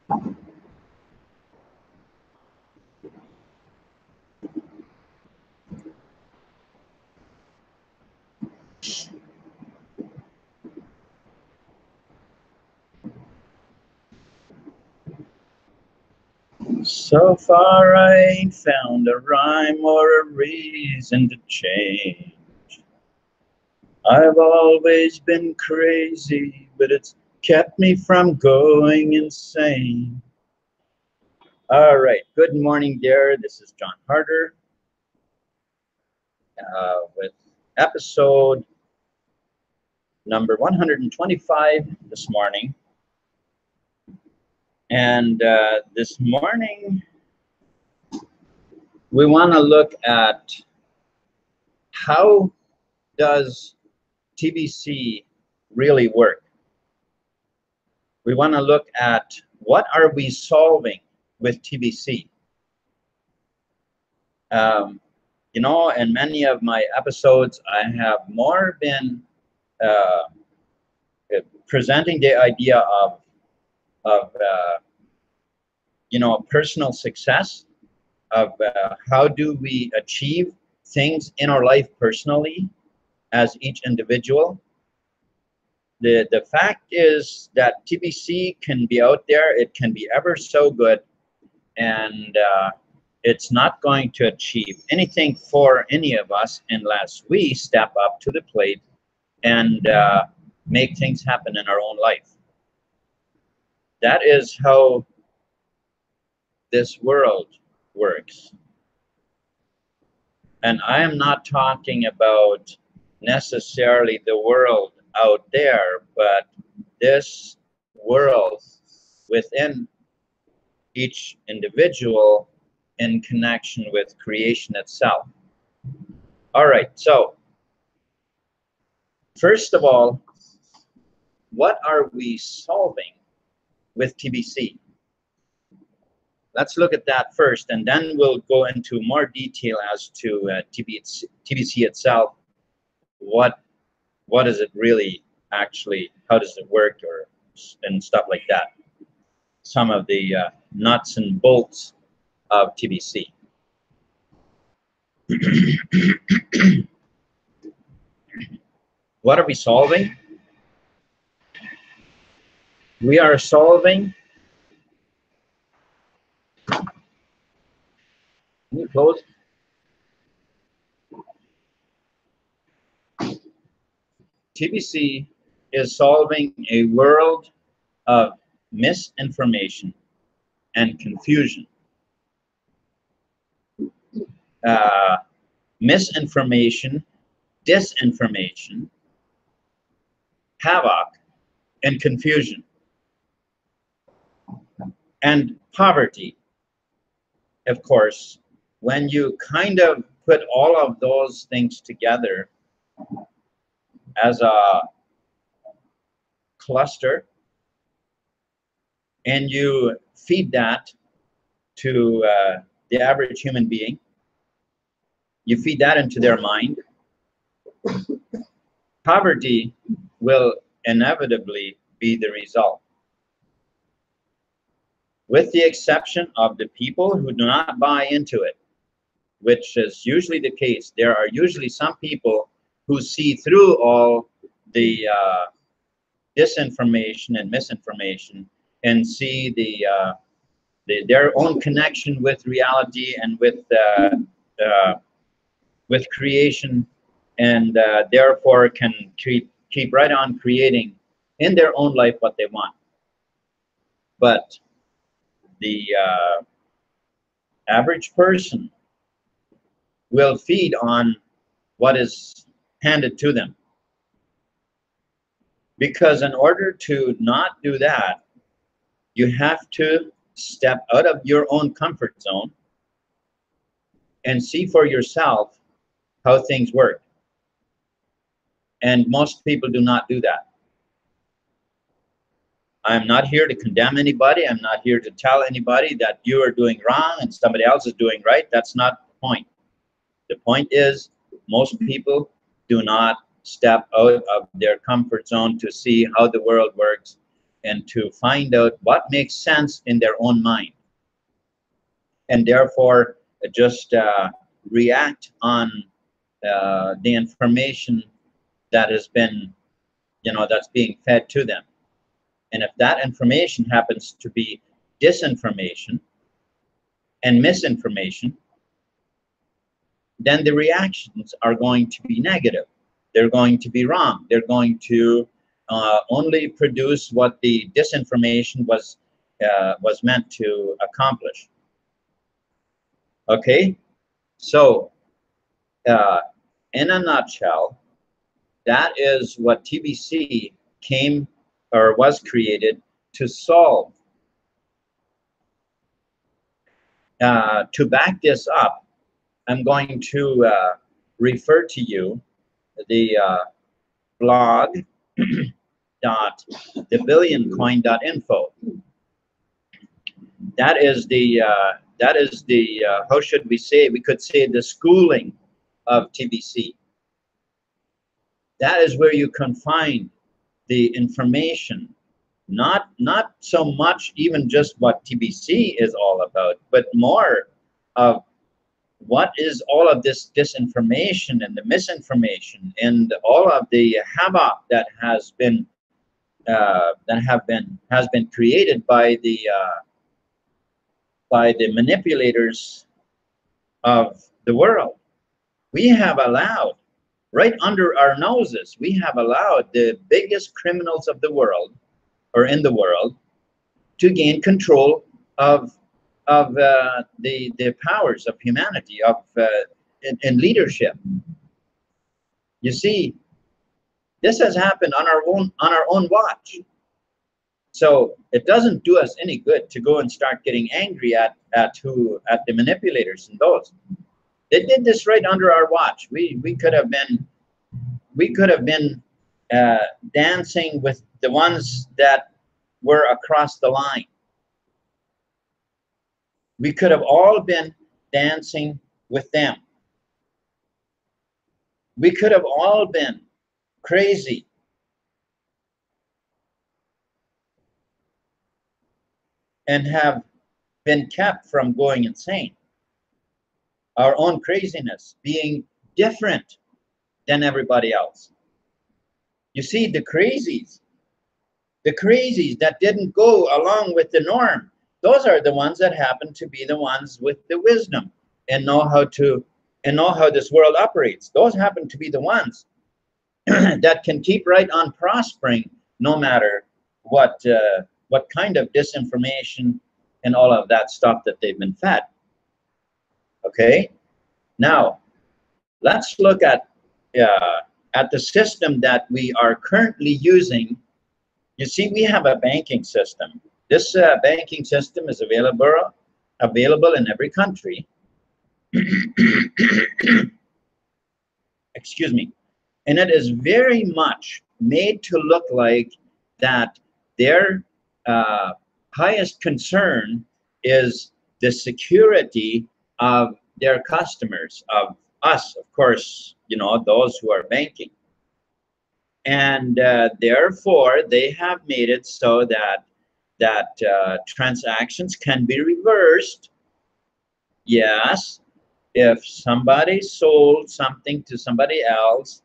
So far I ain't found a rhyme or a reason to change. I've always been crazy, but it's kept me from going insane. All right, good morning there. This is John Harder with episode number 125 this morning. And this morning, we want to look at how does TBC really work. We want to look at what are we solving with TBC. You know, in many of my episodes, I have more been presenting the idea of you know, personal success, of how do we achieve things in our life personally as each individual. The fact is that TBC can be out there, it can be ever so good, and it's not going to achieve anything for any of us unless we step up to the plate and make things happen in our own life. That is how this world works. And I am not talking about necessarily the world out there, but this world within each individual in connection with creation itself. All right, so first of all, what are we solving with TBC? Let's look at that first, and then we'll go into more detail as to TBC itself. What is it really actually? How does it work, and stuff like that? Some of the nuts and bolts of TBC. What are we solving? We are solving. Can you close? TBC is solving a world of misinformation and confusion. Misinformation, disinformation, havoc, and confusion, and poverty. Of course, when you kind of put all of those things together as a cluster, and you feed that to the average human being, you feed that into their mind, poverty will inevitably be the result. With the exception of the people who do not buy into it, which is usually the case. There are usually some people who see through all the disinformation and misinformation and see their own connection with reality and with creation, and therefore can keep right on creating in their own life what they want. But the average person will feed on what is handed to them. Because in order to not do that, you have to step out of your own comfort zone and see for yourself how things work. And most people do not do that. I'm not here to condemn anybody. I'm not here to tell anybody that you are doing wrong and somebody else is doing right. That's not the point. The point is, most people do not step out of their comfort zone to see how the world works and to find out what makes sense in their own mind, and therefore just react on the information that has been, that's being fed to them. And if that information happens to be disinformation and misinformation, then the reactions are going to be negative. They're going to be wrong. They're going to only produce what the disinformation was meant to accomplish. Okay, so in a nutshell, that is what TBC came or was created to solve. To back this up, I'm going to refer to you the blog .TheBillionCoin.info. That is the how should we say? We could say the schooling of TBC. That is where you can find the information, not so much even just what TBC is all about, but more of what is all of this disinformation and the misinformation and all of the havoc that has been created by the manipulators of the world. We have allowed, right under our noses, we have allowed the biggest criminals of the world, or in the world, to gain control of the powers of humanity, in leadership. You see, this has happened on our own watch. So it doesn't do us any good to go and start getting angry at the manipulators and those. They did this right under our watch. We could have been dancing with the ones that were across the line. We could have all been dancing with them. We could have all been crazy. And have been kept from going insane. Our own craziness being different than everybody else. You see, the crazies that didn't go along with the norm, those are the ones that happen to be the ones with the wisdom and know how this world operates. Those happen to be the ones that can keep right on prospering no matter what kind of disinformation and all of that stuff that they've been fed. Okay, now let's look at the system that we are currently using. You see, we have a banking system. This banking system is available in every country. Excuse me. And it is very much made to look like that their highest concern is the security of their customers, of us, of course, those who are banking. And therefore, they have made it so that transactions can be reversed. Yes, if somebody sold something to somebody else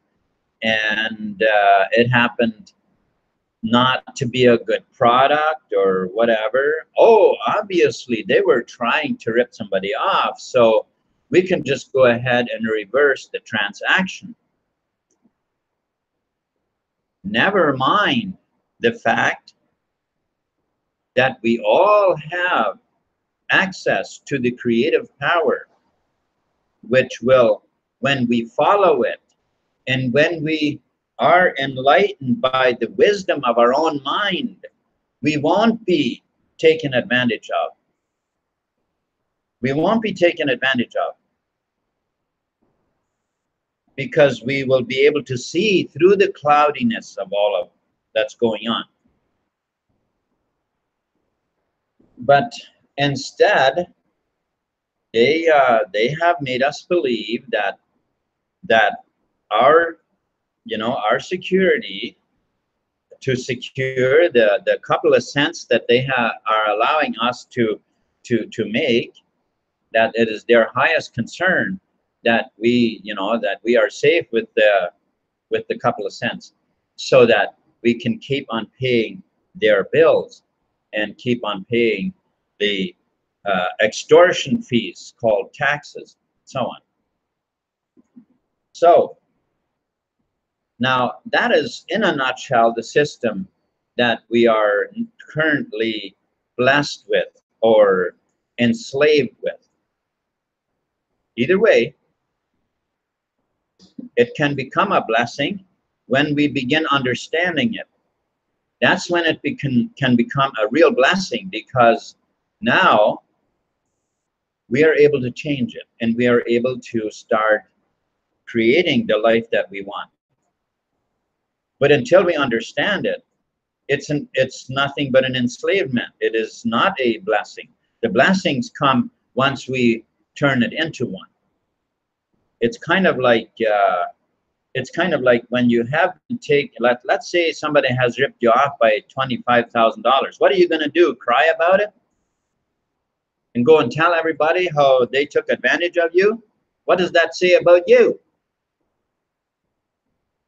and it happened not to be a good product or whatever, obviously they were trying to rip somebody off, so we can just go ahead and reverse the transaction. Never mind the fact that we all have access to the creative power, which will, when we follow it and when we are enlightened by the wisdom of our own mind, we won't be taken advantage of. We won't be taken advantage of, because we will be able to see through the cloudiness of all of that's going on. But instead, they have made us believe that our security to secure the couple of cents that they are allowing us to make, that it is their highest concern that we, that we are safe with the couple of cents, so that we can keep on paying their bills and keep on paying the extortion fees called taxes, so on. So now that is, in a nutshell, the system that we are currently blessed with or enslaved with. Either way, it can become a blessing when we begin understanding it. That's when it can become a real blessing, because now we are able to change it and we are able to start creating the life that we want. But until we understand it, it's nothing but an enslavement. It is not a blessing. The blessings come once we turn it into one. It's kind of like when you have to take, let's say somebody has ripped you off by $25,000. What are you going to do? Cry about it? And go and tell everybody how they took advantage of you? What does that say about you?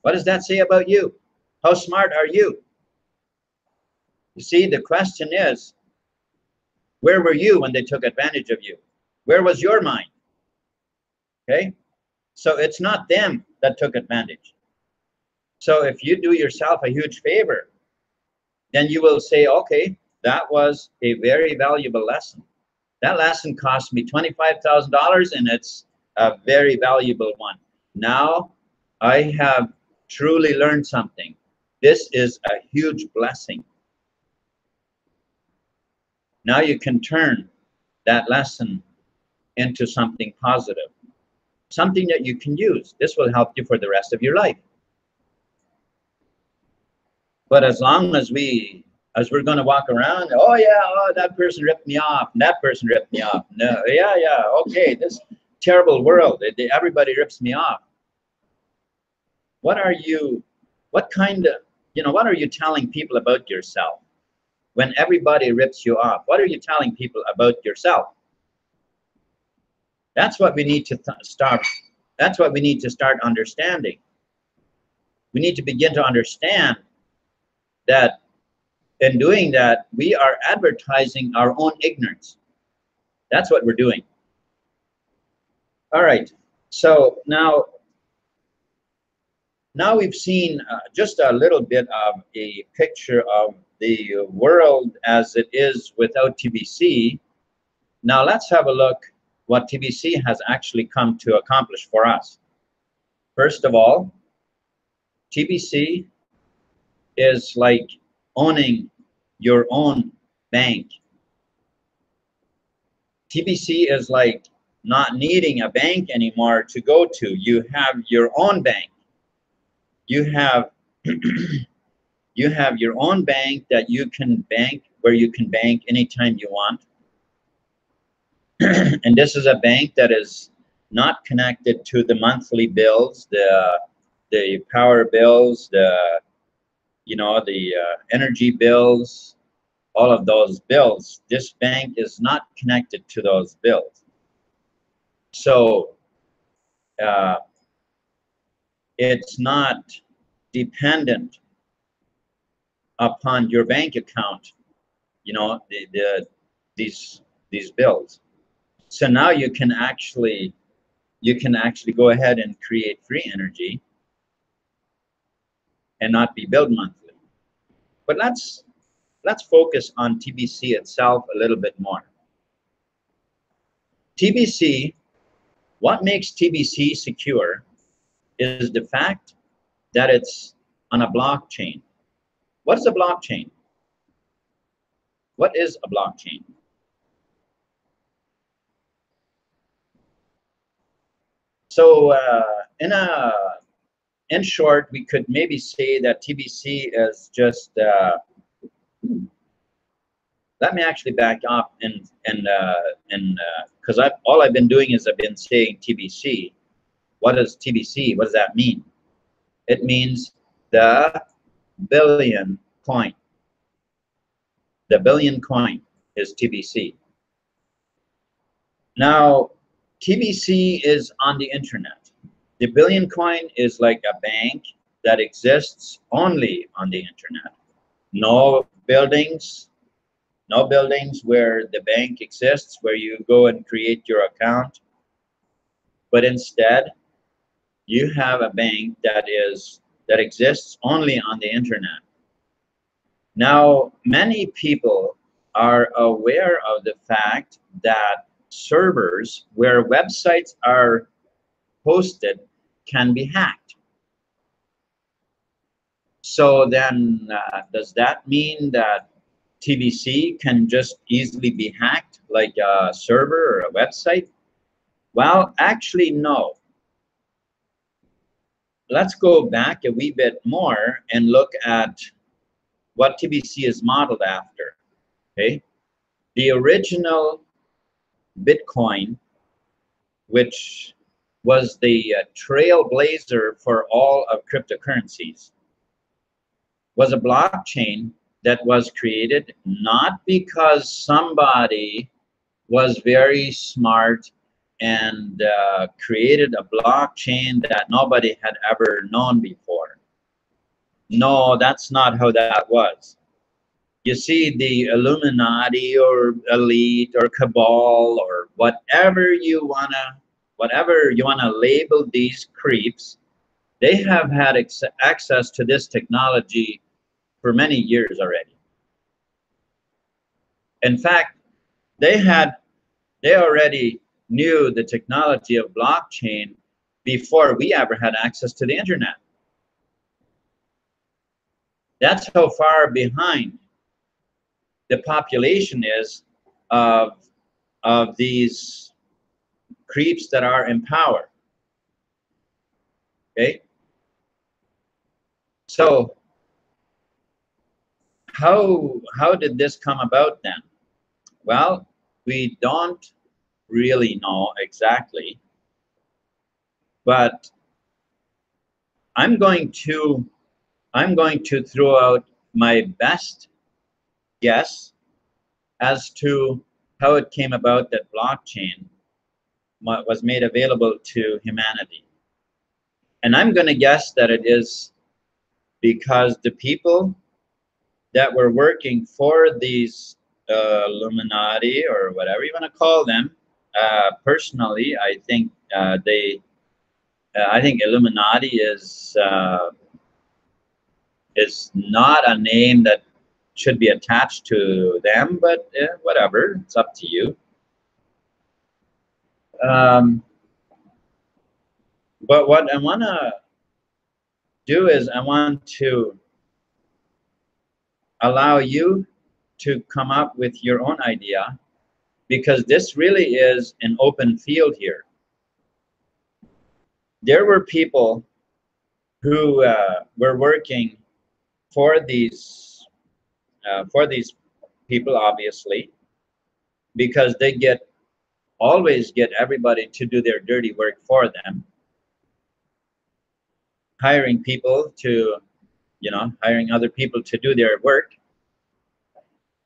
What does that say about you? How smart are you? You see, the question is, where were you when they took advantage of you? Where was your mind? Okay? So it's not them that took advantage. So if you do yourself a huge favor, then you will say, okay, that was a very valuable lesson. That lesson cost me $25,000 and it's a very valuable one. Now I have truly learned something. This is a huge blessing. Now you can turn that lesson into something positive, something that you can use. This will help you for the rest of your life. But as long as we're going to walk around, oh yeah, oh, that person ripped me off, and that person ripped me off. No, yeah, okay, this terrible world, everybody rips me off. What are you telling people about yourself? When everybody rips you off, what are you telling people about yourself? That's what we need to start. That's what we need to start understanding. We need to begin to understand that in doing that, we are advertising our own ignorance. That's what we're doing. All right. So now we've seen just a little bit of a picture of the world as it is without TBC. Now let's have a look what TBC has actually come to accomplish for us. First of all, TBC is like owning your own bank. TBC is like not needing a bank anymore to go to. You have your own bank. You have you have your own bank that you can bank, where you can bank anytime you want. And this is a bank that is not connected to the monthly bills, the power bills, the energy bills, all of those bills. This bank is not connected to those bills. So it's not dependent upon your bank account, these bills. So now you can actually go ahead and create free energy and not be billed monthly. But let's focus on TBC itself a little bit more. TBC, what makes TBC secure is the fact that it's on a blockchain. What is a blockchain? What is a blockchain? So in short, we could maybe say that TBC is just, let me actually back up and because all I've been doing is I've been saying TBC. What is TBC? What does that mean? It means the billion coin. The billion coin is TBC. Now, TBC is on the internet. The billion coin is like a bank that exists only on the internet. No buildings, no buildings where the bank exists, where you go and create your account. But instead, you have a bank that exists only on the internet. Now, many people are aware of the fact that servers where websites are hosted can be hacked. So then, does that mean that TBC can just easily be hacked like a server or a website? Well, actually, no. Let's go back a wee bit more and look at what TBC is modeled after. Okay, the original Bitcoin, which was the trailblazer for all of cryptocurrencies, was a blockchain that was created not because somebody was very smart and created a blockchain that nobody had ever known before. No, that's not how that was. You see, the Illuminati or elite or cabal or whatever you wanna label these creeps, they have had access to this technology for many years already. In fact, they already knew the technology of blockchain before we ever had access to the internet. That's how far behind the population is of these creeps that are in power. Okay, so how did this come about then? Well, we don't really know exactly, but I'm going to throw out my best guess as to how it came about that blockchain was made available to humanity. And I'm going to guess that it is because the people that were working for these Illuminati or whatever you want to call them, personally, I think I think Illuminati is not a name that should be attached to them, but whatever, it's up to you. But what I want to do is I want to allow you to come up with your own idea, because this really is an open field here. There were people who were working for these people, obviously, because they always get everybody to do their dirty work for them, hiring people to, hiring other people to do their work.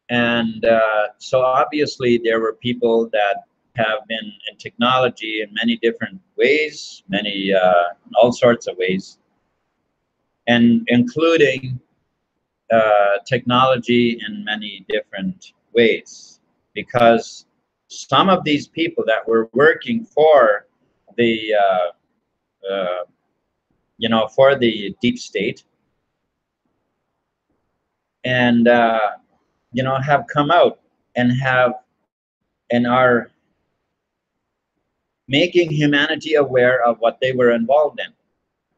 And so obviously there were people that have been in technology in many different ways, all sorts of ways, and including technology in many different ways, because some of these people that were working for the for the deep state and have come out and are making humanity aware of what they were involved in,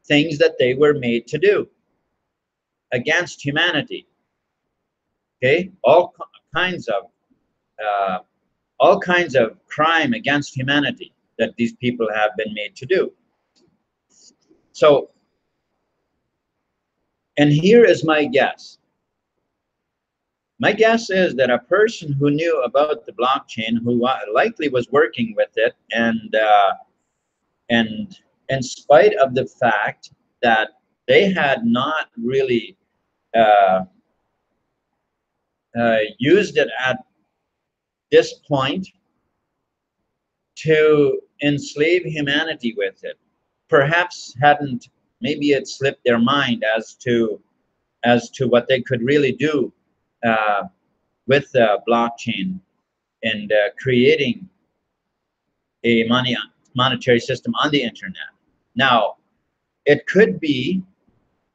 things that they were made to do against humanity. Okay, all kinds of crime against humanity that these people have been made to do. So, and here is my guess. My guess is that a person who knew about the blockchain, who likely was working with it, and in spite of the fact that they had not really uh, used it at this point to enslave humanity with it. Perhaps hadn't, maybe it slipped their mind as to what they could really do with blockchain and creating a monetary system on the internet. Now, it could be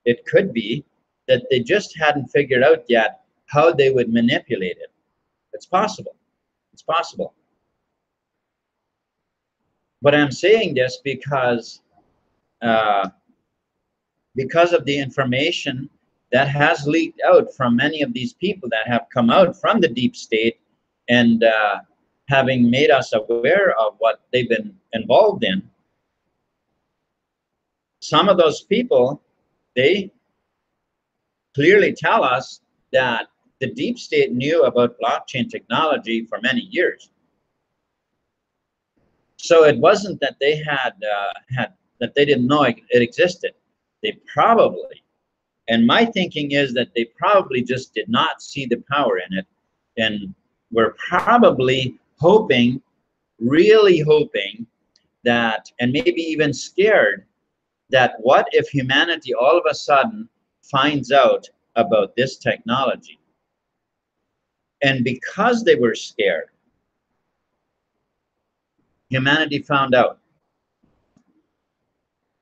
that they just hadn't figured out yet how they would manipulate it. It's possible. It's possible. But I'm saying this because of the information that has leaked out from many of these people that have come out from the deep state and having made us aware of what they've been involved in. Some of those people, they clearly tell us that the deep state knew about blockchain technology for many years. So it wasn't that they that they didn't know it existed. They probably, and my thinking is that they probably just did not see the power in it, and were probably hoping, really hoping that, and maybe even scared that what if humanity all of a sudden finds out about this technology? And because they were scared, humanity found out.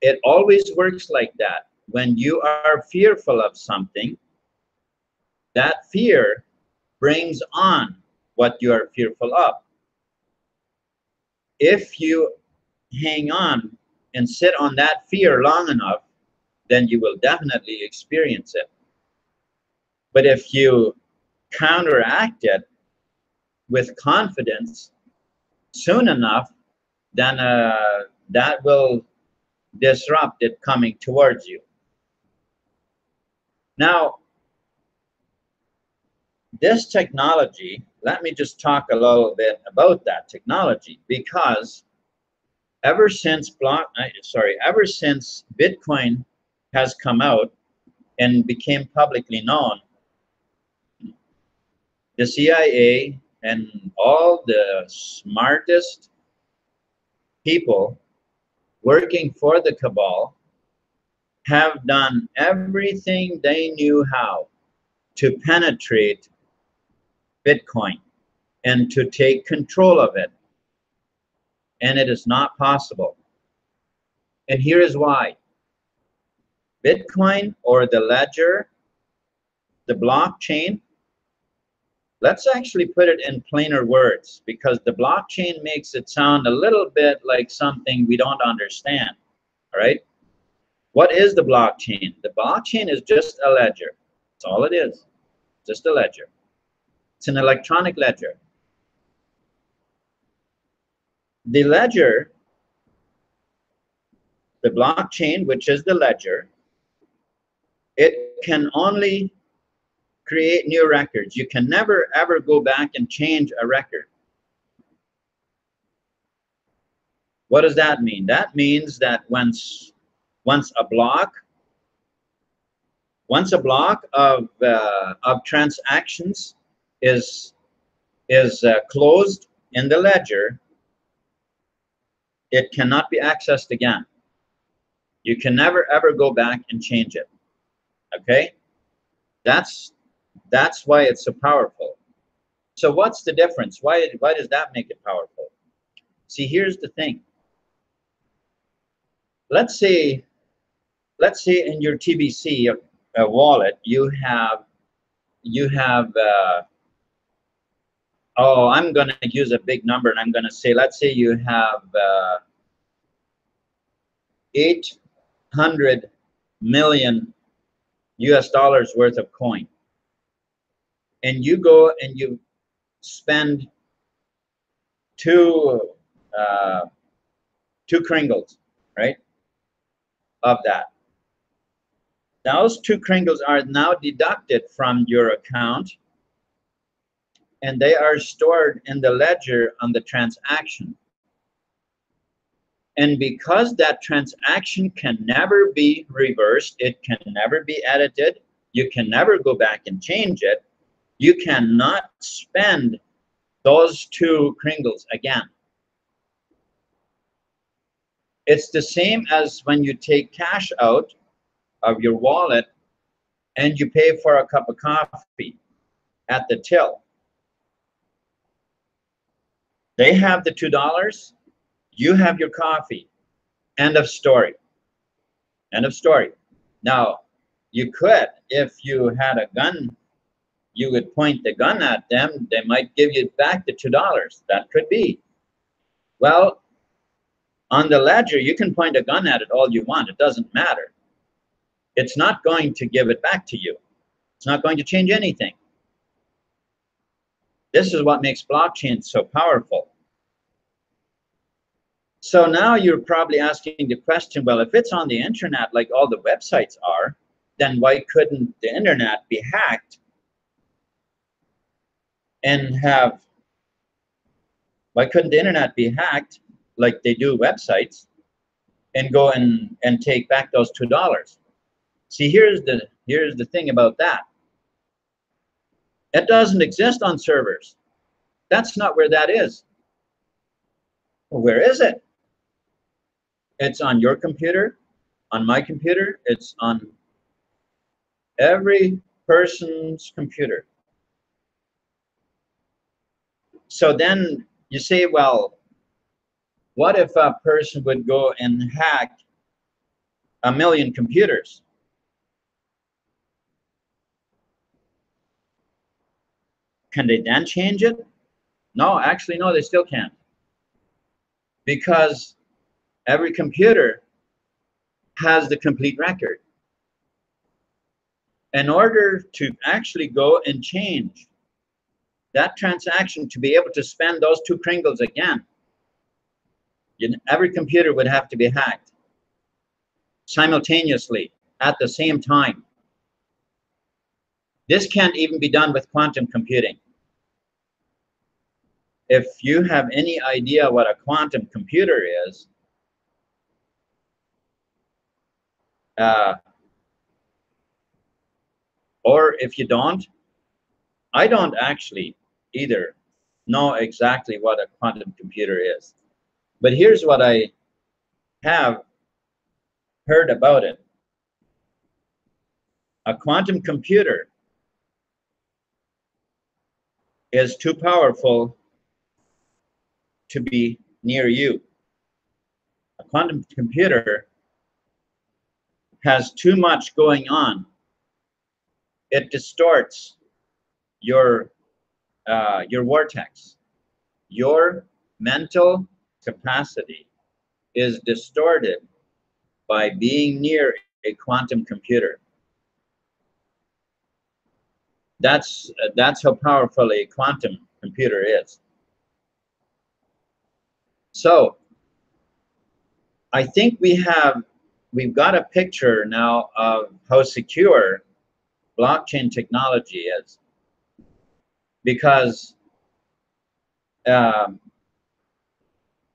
It always works like that. When you are fearful of something, that fear brings on what you are fearful of. If you hang on and sit on that fear long enough, then you will definitely experience it. But if you counteract it with confidence soon enough, then that will disrupt it coming towards you. Now, this technology, let me just talk a little bit about that technology, because ever since Bitcoin has come out and became publicly known, the CIA and all the smartest people working for the cabal have done everything they knew how to penetrate Bitcoin and to take control of it. And it is not possible. And here is why. Bitcoin, or the ledger, the blockchain, let's actually put it in plainer words, because the blockchain makes it sound a little bit like something we don't understand. All right? What is the blockchain? The blockchain is just a ledger. That's all it is. Just a ledger. It's an electronic ledger. The ledger, the blockchain, which is the ledger, it can only create new records. You can never ever go back and change a record. What does that mean? That means that once a block of transactions is closed in the ledger, it cannot be accessed again. You can never ever go back and change it. Okay? That's why it's so powerful. So what's the difference? Why does that make it powerful? See, here's the thing. Let's say in your TBC wallet you have oh, I'm going to use a big number, and I'm going to say, let's say you have $800 million worth of coin, and you go and you spend two kringles, right, of that. Those 2 kringles are now deducted from your account, and they are stored in the ledger on the transaction. And because that transaction can never be reversed, it can never be edited, You can never go back and change it. You cannot spend those two kringles again. It's the same as when you take cash out of your wallet and you pay for a cup of coffee at the till. They have the $2, you have your coffee. End of story. End of story. Now, you could, if you had a gun, you would point the gun at them. They might give you back the $2. That could be. Well, on the ledger, you can point a gun at it all you want. It doesn't matter. It's not going to give it back to you. It's not going to change anything. This is what makes blockchain so powerful. So now you're probably asking the question, well, if it's on the internet like all the websites are, then why couldn't the internet be hacked and why couldn't the internet be hacked like they do websites and go and take back those $2? See, here's the thing about that. It doesn't exist on servers. That's not where that is. Well, where is it? It's on your computer, on my computer, it's on every person's computer. So then you say, well, what if a person would go and hack 1 million computers? Can they then change it? No, actually, no, they still can't. Because every computer has the complete record. In order to actually go and change that transaction to be able to spend those 2 kringles again, every computer would have to be hacked simultaneously at the same time. This can't even be done with quantum computing. If you have any idea what a quantum computer is, or if you don't, I don't actually either know exactly what a quantum computer is. But here's what I have heard about it. A quantum computer is too powerful to be near you. A quantum computer has too much going on. It distorts your vortex. Your mental capacity is distorted by being near a quantum computer. That's how powerful a quantum computer is. So I think we've got a picture now of how secure blockchain technology is, because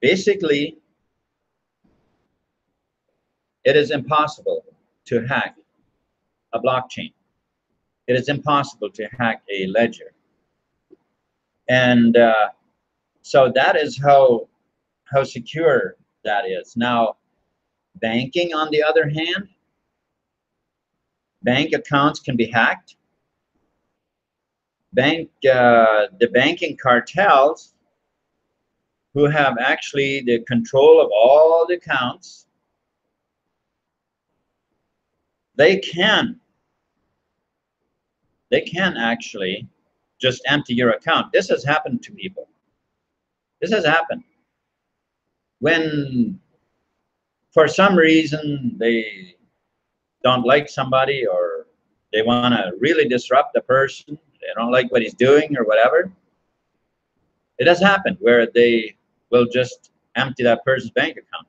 basically it is impossible to hack a blockchain. It is impossible to hack a ledger. And so that is how secure that is. Now, banking, on the other hand, bank accounts can be hacked. The banking cartels, who have actually the control of all the accounts, they can actually just empty your account. This has happened to people. This has happened. When, for some reason, they don't like somebody, or they want to really disrupt the person, they don't like what he's doing or whatever, it has happened where they will just empty that person's bank account.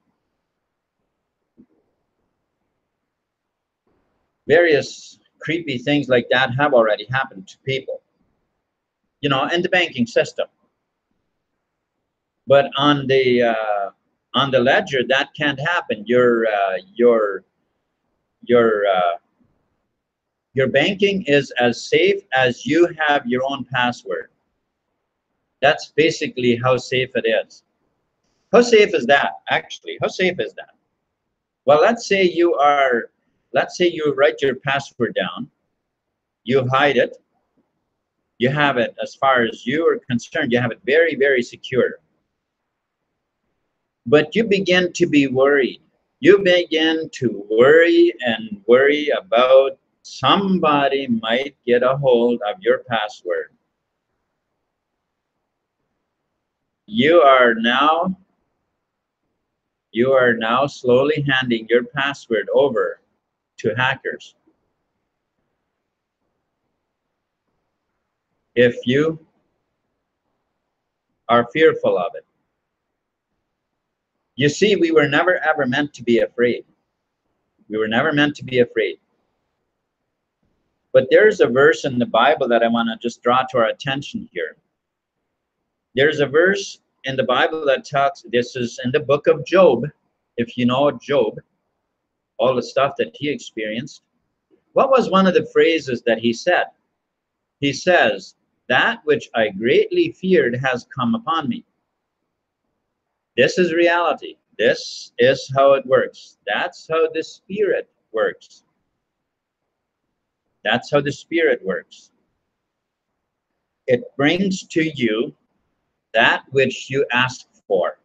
Various creepy things like that have already happened to people, you know, in the banking system. But on the ledger, that can't happen. Your Your banking is as safe as you have your own password. That's basically how safe it is. How safe is that, actually? How safe is that? Well, let's say you write your password down, you hide it, you have it, as far as you are concerned, you have it very, very secure. But you begin to be worried. You begin to worry and worry about somebody might get a hold of your password. You are now slowly handing your password over to hackers. If you are fearful of it. You see, we were never ever meant to be afraid. We were never meant to be afraid. But there's a verse in the Bible that I want to just draw to our attention here. There's a verse in the Bible that talks, this is in the book of Job. If you know Job, all the stuff that he experienced. What was one of the phrases that he said? He says, "That which I greatly feared has come upon me." This is reality. This is how it works. That's how the Spirit works. That's how the Spirit works. It brings to you that which you ask for.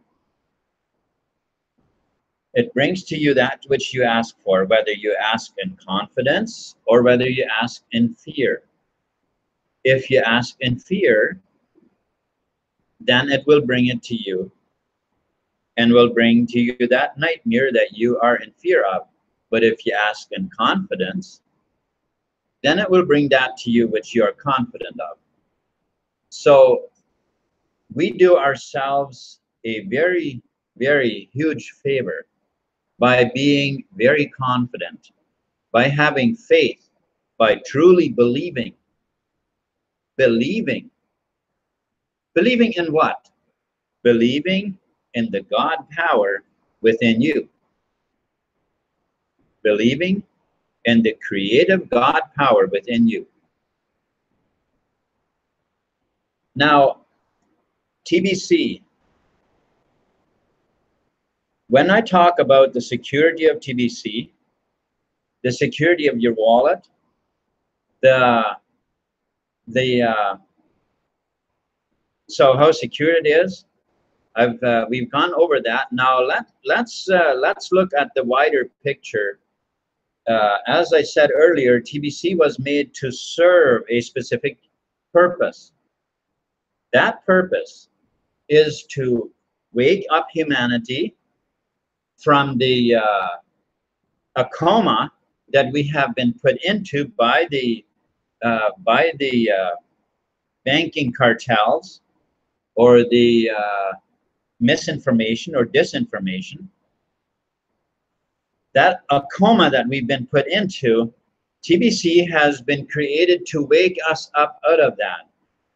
It brings to you that which you ask for, whether you ask in confidence or whether you ask in fear. If you ask in fear, then it will bring it to you and will bring to you that nightmare that you are in fear of. But if you ask in confidence, then it will bring that to you which you are confident of. So we do ourselves a very, very huge favor by being very confident, by having faith, by truly believing. Believing in what? Believing in the God power within you. Believing in the creative God power within you. Now, TBC, when I talk about the security of TBC, the security of your wallet, so how secure it is, we've gone over that. Now let's look at the wider picture. As I said earlier, TBC was made to serve a specific purpose. That purpose is to wake up humanity from the a coma that we have been put into by the banking cartels or the misinformation or disinformation. That a coma that we've been put into, TBC has been created to wake us up out of that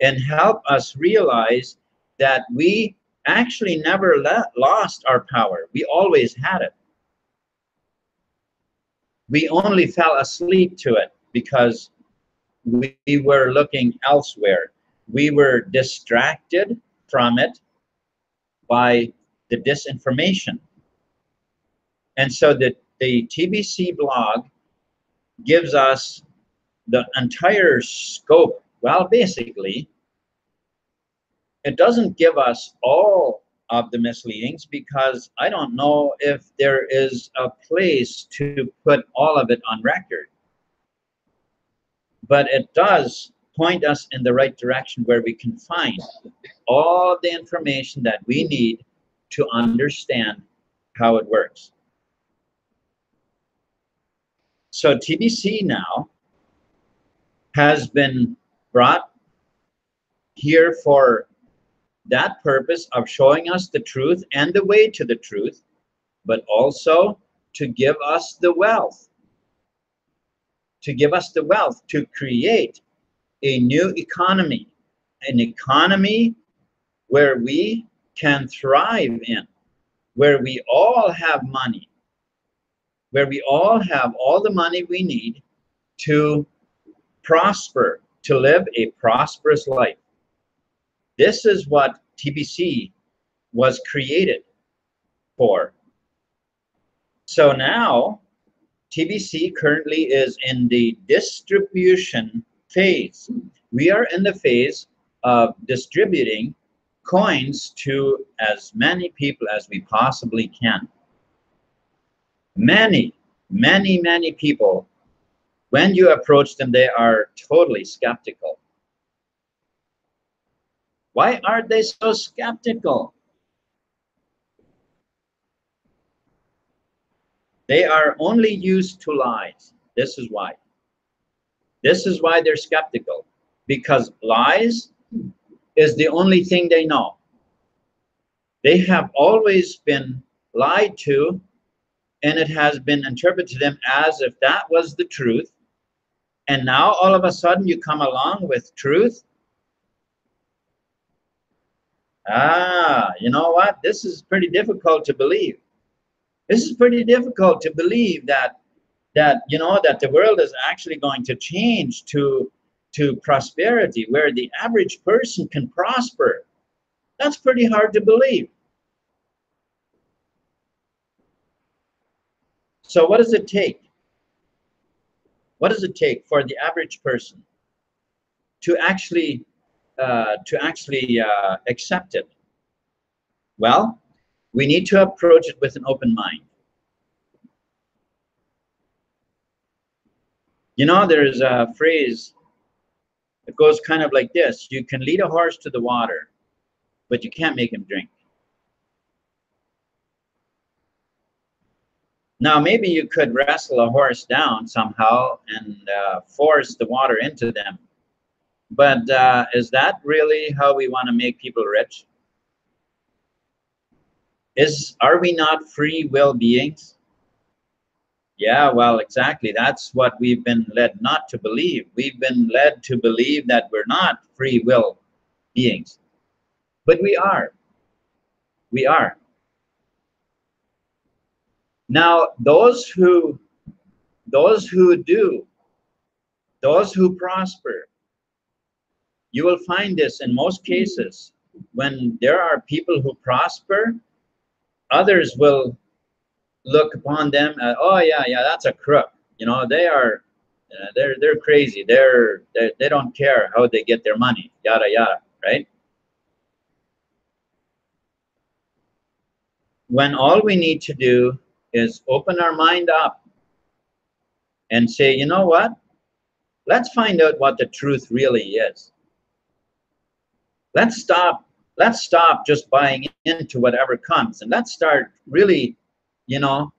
and help us realize that we actually never lost our power. We always had it. We only fell asleep to it because we were looking elsewhere. We were distracted from it by the disinformation. And so the TBC blog gives us the entire scope. Well, basically, it doesn't give us all of the misleadings because I don't know if there is a place to put all of it on record. But it does point us in the right direction where we can find all the information that we need to understand how it works. So TBC now has been brought here for that purpose of showing us the truth and the way to the truth, but also to give us the wealth. To give us the wealth to create a new economy, an economy where we can thrive in, where we all have money, where we all have all the money we need to prosper, to live a prosperous life. This is what TBC was created for. So now TBC currently is in the distribution phase. We are in the phase of distributing coins to as many people as we possibly can. Many people, when you approach them, they are totally skeptical. Why are they so skeptical? They are only used to lies. This is why. This is why they're skeptical, because lies is the only thing they know. They have always been lied to, and it has been interpreted to them as if that was the truth. And now all of a sudden you come along with truth. You know what? This is pretty difficult to believe. This is pretty difficult to believe that you know, that the world is actually going to change to prosperity, where the average person can prosper. That's pretty hard to believe. So what does it take? What does it take for the average person to actually accept it? Well, we need to approach it with an open mind. You know, there's a phrase that goes kind of like this: you can lead a horse to the water, but you can't make him drink. Now, maybe you could wrestle a horse down somehow and force the water into them. But is that really how we want to make people rich? Are we not free will beings? Yeah, well, exactly. That's what we've been led not to believe. We've been led to believe that we're not free will beings. But we are. We are. Now, those who prosper, you will find this in most cases. When there are people who prosper, others will look upon them as, oh yeah, that's a crook. You know, they're crazy. They don't care how they get their money. Yada yada. Right? When all we need to do is open our mind up and say, you know what? Let's find out what the truth really is. Let's stop just buying into whatever comes, and let's start really, you know,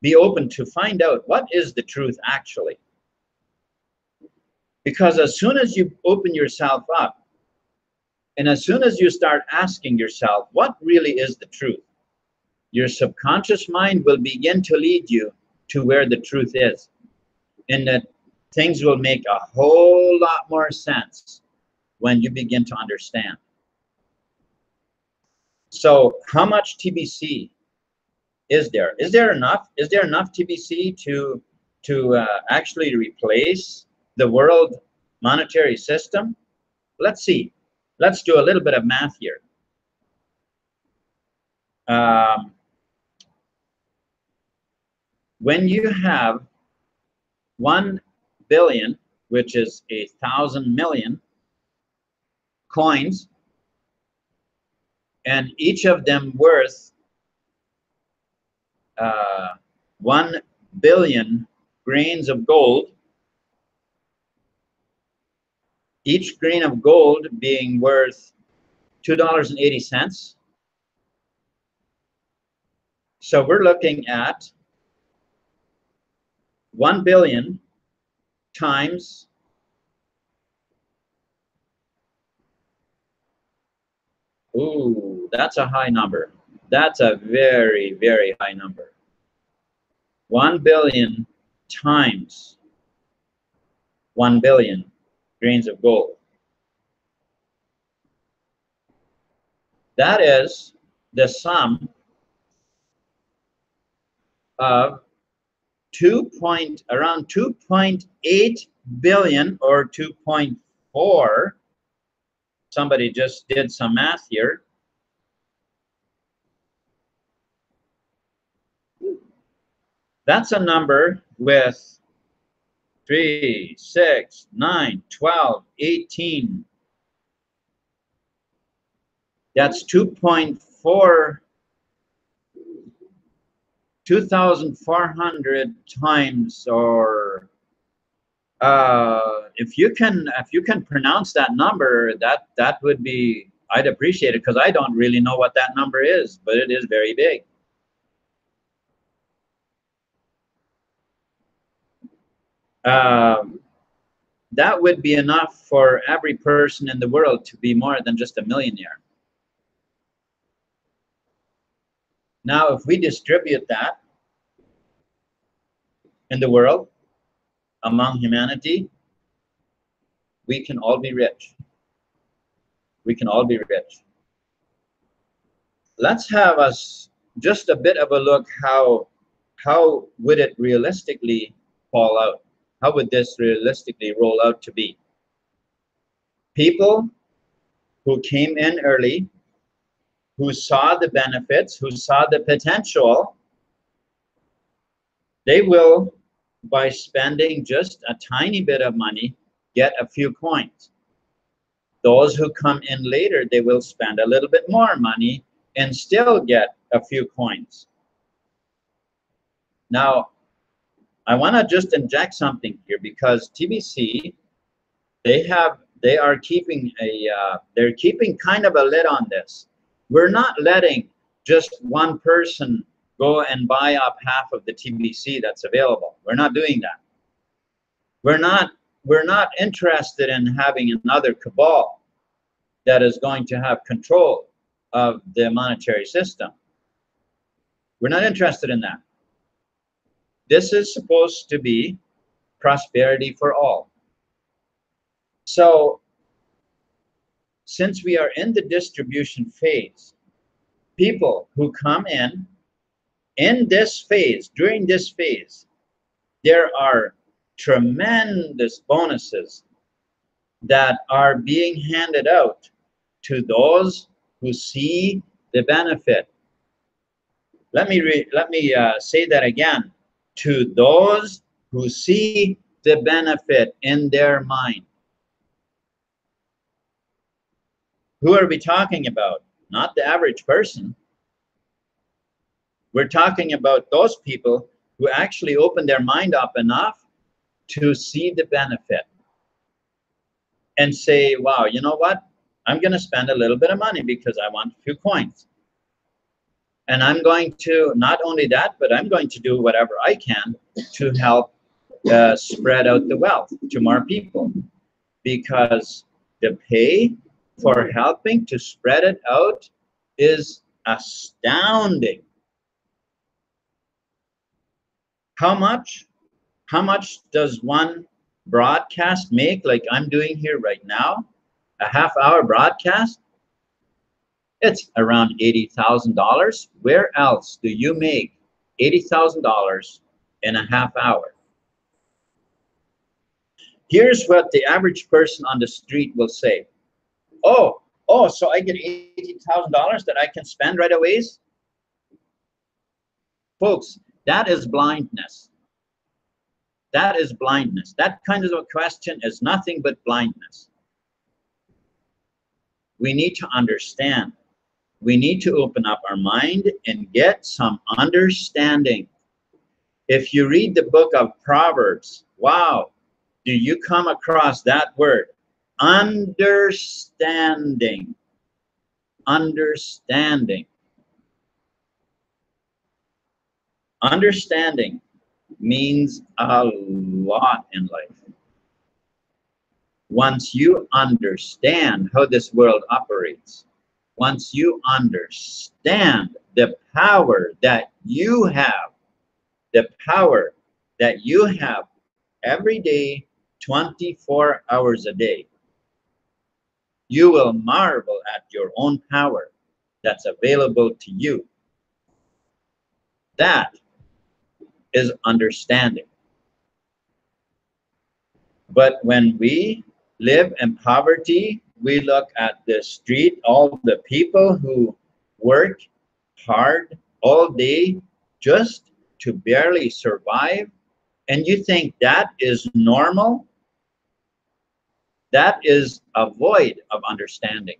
be open to find out what is the truth actually. Because as soon as you open yourself up, and as soon as you start asking yourself, what really is the truth? Your subconscious mind will begin to lead you to where the truth is. And that things will make a whole lot more sense when you begin to understand. So how much TBC is there? Is there enough? Is there enough TBC to actually replace the world monetary system? Let's see. Let's do a little bit of math here. When you have 1 billion, which is 1,000 million coins, and each of them worth 1 billion grains of gold, each grain of gold being worth $2.80. So we're looking at 1 billion times ooh, that's a high number. That's a very, very high number. 1 billion times 1 billion grains of gold. That is the sum of around 2.8 billion or 2.4. Somebody just did some math here. That's a number with 3, 6, 9, 12, 18. That's 2.4, 2,400 times, or if you can pronounce that number, that would be, I'd appreciate it, because I don't really know what that number is, but it is very big. That would be enough for every person in the world to be more than just a millionaire. Now, if we distribute that in the world, among humanity, we can all be rich. We can all be rich. Let's have us just a bit of a look how would it realistically fall out? How would this realistically roll out to be? People who came in early, who saw the benefits, who saw the potential, they will, by spending just a tiny bit of money, get a few coins. Those who come in later, they will spend a little bit more money and still get a few coins. Now, I want to just inject something here, because TBC, they're keeping kind of a lid on this. We're not letting just one person go and buy up half of the TBC that's available. We're not doing that. We're not interested in having another cabal that is going to have control of the monetary system. We're not interested in that. This is supposed to be prosperity for all. So, since we are in the distribution phase, people who come in this phase, during this phase, there are tremendous bonuses that are being handed out to those who see the benefit. Let me say that again. To those who see the benefit in their mind. Who are we talking about? Not the average person. We're talking about those people who actually open their mind up enough to see the benefit and say, wow, you know what? I'm going to spend a little bit of money because I want a few coins. And I'm going to, not only that, but I'm going to do whatever I can to help spread out the wealth to more people. Because the pay for helping to spread it out is astounding. How much does one broadcast make, like I'm doing here right now? A half-hour broadcast? It's around $80,000. Where else do you make $80,000 in a half hour? Here's what the average person on the street will say. Oh, so I get $80,000 that I can spend right away? Folks, that is blindness. That is blindness. That kind of a question is nothing but blindness. We need to understand. We need to open up our mind and get some understanding. If you read the book of Proverbs, wow, do you come across that word? Understanding. Understanding. Understanding means a lot in life. Once you understand how this world operates, once you understand the power that you have, every day, 24 hours a day, you will marvel at your own power that's available to you. That is understanding. But when we live in poverty, we look at the street, all the people who work hard all day just to barely survive, and you think that is normal. That is a void of understanding.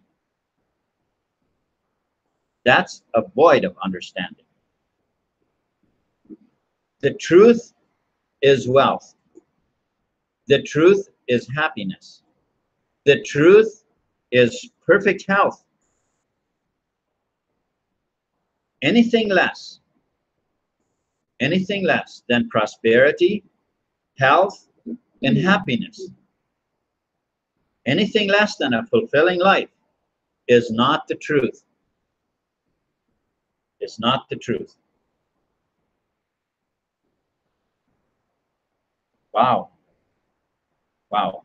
That's a void of understanding. The truth is wealth. The truth is happiness. The truth is perfect health. Anything less than prosperity, health, and happiness, anything less than a fulfilling life is not the truth. It's not the truth. Wow. Wow.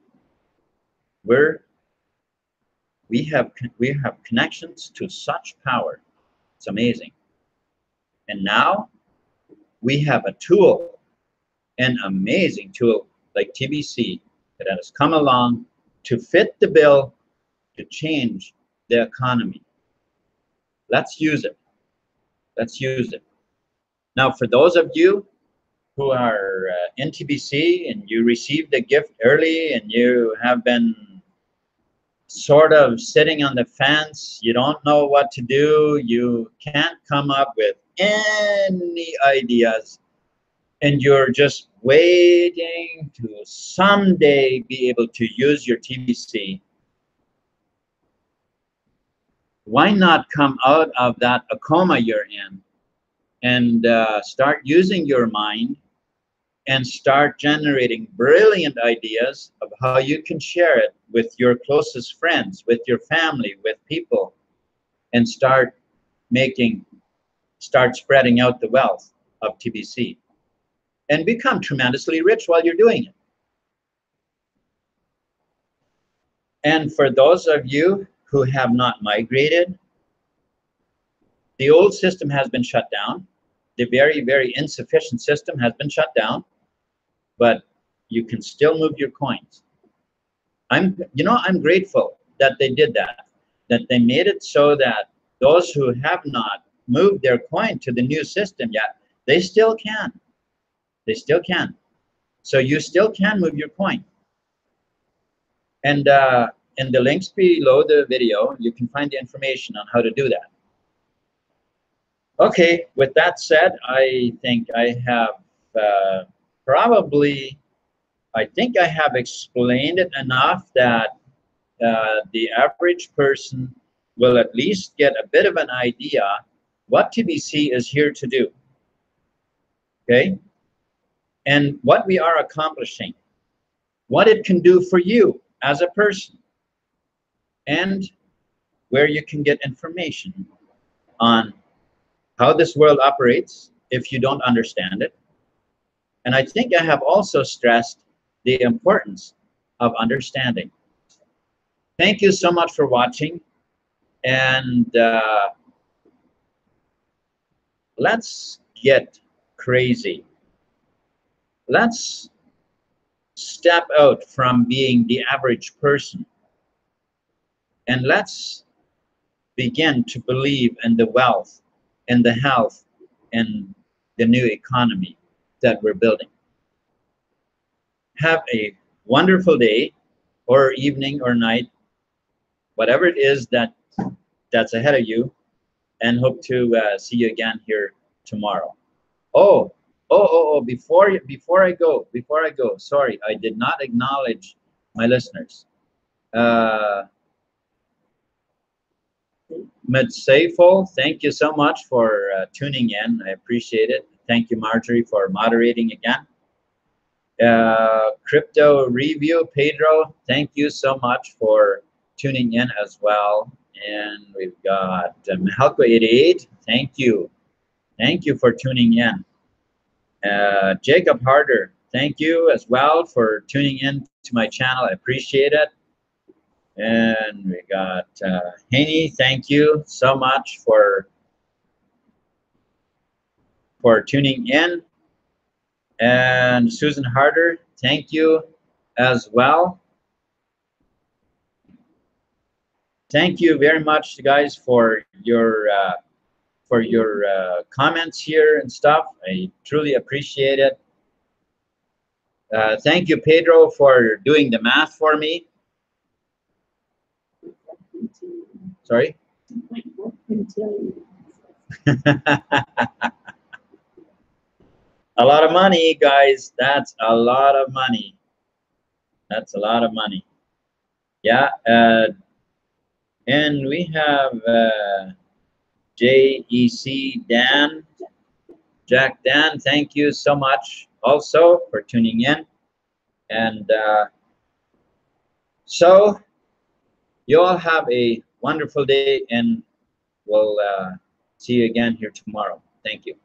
We have connections to such power. It's amazing. And now we have a tool, an amazing tool like TBC that has come along to fit the bill to change the economy. Let's use it. Let's use it. Now, for those of you who are in TBC and you received the gift early and you have been sort of sitting on the fence, you don't know what to do, you can't come up with any ideas, and you're just waiting to someday be able to use your TBC, why not come out of that a coma you're in and start using your mind and start generating brilliant ideas of how you can share it with your closest friends, with your family, with people, and start spreading out the wealth of TBC and become tremendously rich while you're doing it. And for those of you who have not migrated, the old system has been shut down. The very, very insufficient system has been shut down, but you can still move your coins. I'm grateful that they did that they made it so that those who have not moved their coin to the new system yet, they still can. They still can. So you still can move your coin. And in the links below the video, you can find the information on how to do that. Okay, with that said, I think I have explained it enough that the average person will at least get a bit of an idea what TBC is here to do, okay? And what we are accomplishing, what it can do for you as a person, and where you can get information on how this world operates if you don't understand it. And I think I have also stressed the importance of understanding. Thank you so much for watching, and let's get crazy. Let's step out from being the average person, and let's begin to believe in the wealth and the health and the new economy that we're building. Have a wonderful day or evening or night, whatever it is that's ahead of you, and hope to see you again here tomorrow. Before I go, sorry, I did not acknowledge my listeners. Midsayful, thank you so much for tuning in. I appreciate it. Thank you, Marjorie, for moderating again. Crypto Review, Pedro, thank you so much for tuning in as well. And we've got Mahalko88, thank you. Thank you for tuning in. Jacob Harder, thank you as well for tuning in to my channel. I appreciate it. And we got Haney, thank you so much for tuning in. And Susan Harder, thank you. as well. Thank you very much, guys, for your comments here and stuff. I truly appreciate it. Thank you, Pedro, for doing the math for me. Sorry? A lot of money, guys. That's a lot of money. That's a lot of money. Yeah. And we have JEC Dan. Jack Dan, thank you so much also for tuning in. And so you all have a wonderful day, and we'll see you again here tomorrow. Thank you.